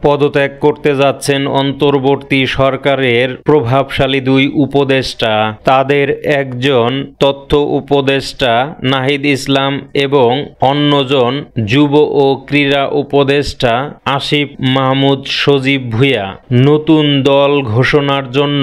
পদত্যাগ করতে যাচ্ছেন অন্তর্বর্তী সরকারের প্রভাবশালী দুই উপদেষ্টা। তাদের একজন তথ্য উপদেষ্টা নাহিদ ইসলাম এবং অন্যজন যুব ও ক্রীড়া উপদেষ্টা আসিফ মাহমুদ সজীব ভুঁইয়া। নতুন দল ঘোষণার জন্য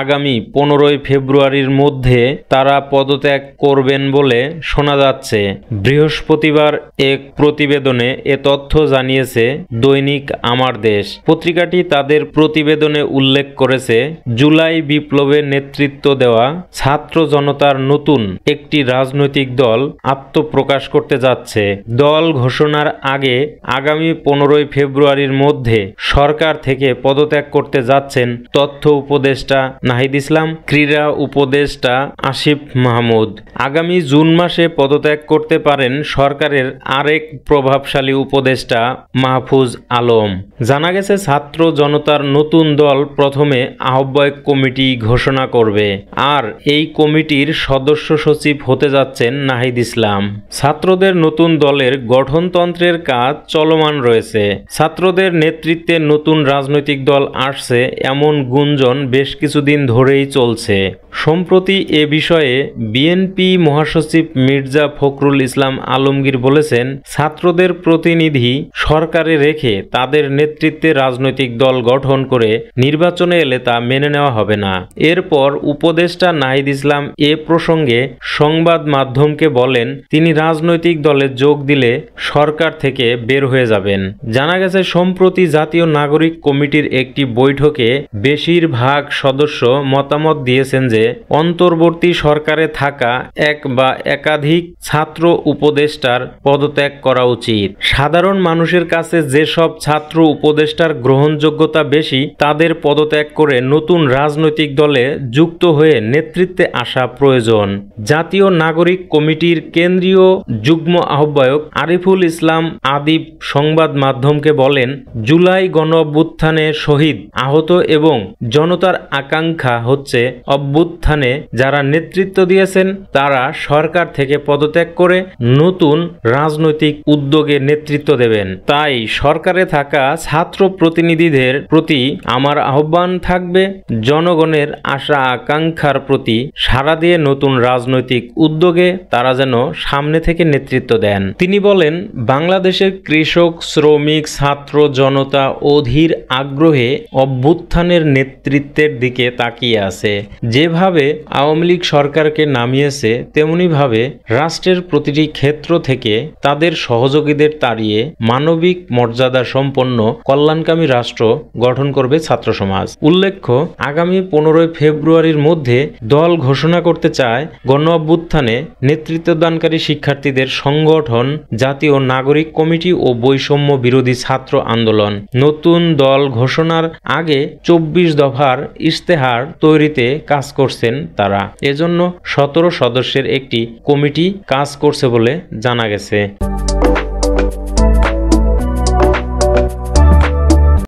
আগামী 15 ফেব্রুয়ারির মধ্যে তারা পদত্যাগ করবেন বলে শোনা যাচ্ছে। বৃহস্পতিবার এক প্রতিবেদনে এ তথ্য জানিয়েছে দৈনিক আমার দেশ পত্রিকাটি। তাদের প্রতিবেদনে উল্লেখ করেছে, জুলাই বিপ্লবে নেতৃত্ব দেওয়া ছাত্র জনতার নতুন একটি রাজনৈতিক দল আত্মপ্রকাশ করতে যাচ্ছে। দল ঘোষণার আগে আগামী 15 ফেব্রুয়ারির মধ্যে সরকার থেকে পদত্যাগ করতে যাচ্ছেন তথ্য উপদেষ্টা নাহিদ ইসলাম, ক্রীড়া উপদেষ্টা আসিফ মাহমুদ। আগামী জুন মাসে পদত্যাগ করতে পারেন সরকারের আরেক প্রভাবশালী উপদেষ্টা মাহফুজ আলম। জানা গেছে, ছাত্র জনতার নতুন দল প্রথমে আহ্বায়ক কমিটি ঘোষণা করবে, আর এই কমিটির সদস্য সচিব হতে যাচ্ছেন নাহিদ ইসলাম। ছাত্রদের নতুন দলের গঠনতন্ত্রের কাজ চলমান রয়েছে। ছাত্রদের নেতৃত্বে নতুন রাজনৈতিক দল আসছে এমন গুঞ্জন বেশ কিছুদিন ধরেই চলছে। সম্প্রতি এ বিষয়ে বিএনপি মহাসচিব মির্জা ফখরুল ইসলাম আলমগীর বলেছেন, ছাত্রদের প্রতিনিধি সরকারে রেখে তাদের নেতৃত্বে রাজনৈতিক দল গঠন করে নির্বাচনে এলে তা মেনে নেওয়া হবে না। এরপর উপদেষ্টা নাহিদ ইসলাম এ প্রসঙ্গে সংবাদ মাধ্যমকে বলেন, তিনি রাজনৈতিক দলে যোগ দিলে সরকার থেকে বের হয়ে যাবেন। জানা গেছে, সম্প্রতি জাতীয় নাগরিক কমিটির একটি বৈঠকে বেশিরভাগ সদস্য মতামত দিয়েছেন যে অন্তর্বর্তী সরকারে থাকা এক বা একাধিক ছাত্র উপদেষ্টার পদত্যাগ করা উচিত। সাধারণ মানুষের কাছে যেসব ছাত্র উপদেষ্টার গ্রহণযোগ্যতা বেশি তাদের পদত্যাগ করে নতুন রাজনৈতিক দলে যুক্ত হয়ে নেতৃত্বে আসা প্রয়োজন। জাতীয় নাগরিক কমিটির কেন্দ্রীয় যুগ্ম আহ্বায়ক আরিফুল ইসলাম আদিব সংবাদ মাধ্যমকে বলেন, জুলাই গণঅভ্যুত্থানে শহীদ, আহত এবং জনতার আকাঙ্ক্ষা হচ্ছে অভ্যুত্থানে যারা নেতৃত্ব দিয়েছেন তারা সরকার থেকে পদত্যাগ করে নতুন রাজনৈতিক উদ্যোগে নেতৃত্ব দেবেন। তাই সরকারে থাকা ছাত্র প্রতিনিধিদের প্রতি আমার আহ্বান থাকবে, জনগণের আশা আকাঙ্ক্ষার প্রতি সাড়া দিয়ে নতুন রাজনৈতিক উদ্যোগে তারা যেন সামনে থেকে নেতৃত্ব দেন। তিনি বলেন, বাংলাদেশের কৃষক, শ্রমিক, ছাত্র জনতা অধীর আগ্রহে অভ্যুত্থানের নেতৃত্বের দিকে তাকিয়ে আছে। যেভাবে আওয়ামী লীগ সরকারকে নামিয়েছে তেমনিভাবে রাষ্ট্রের প্রতিটি ক্ষেত্র থেকে তাদের সহযোগীদের তাড়িয়ে মানবিক মর্যাদা সম্পন্ন কল্যাণকামী রাষ্ট্র গঠন করবে ছাত্র সমাজ। উল্লেখ্য, আগামী 15 ফেব্রুয়ারির মধ্যে দল ঘোষণা করতে চায় গণ অভ্যুত্থানে নেতৃত্বদানকারী শিক্ষার্থীদের সংগঠন জাতীয় নাগরিক কমিটি ও বৈষম্য বিরোধী ছাত্র আন্দোলন। নতুন দল ঘোষণার আগে 24 দফার ইশতেহার তৈরিতে কাজ করছেন তারা। এজন্য 17 সদস্যের একটি কমিটি কাজ করছে বলে জানা গেছে।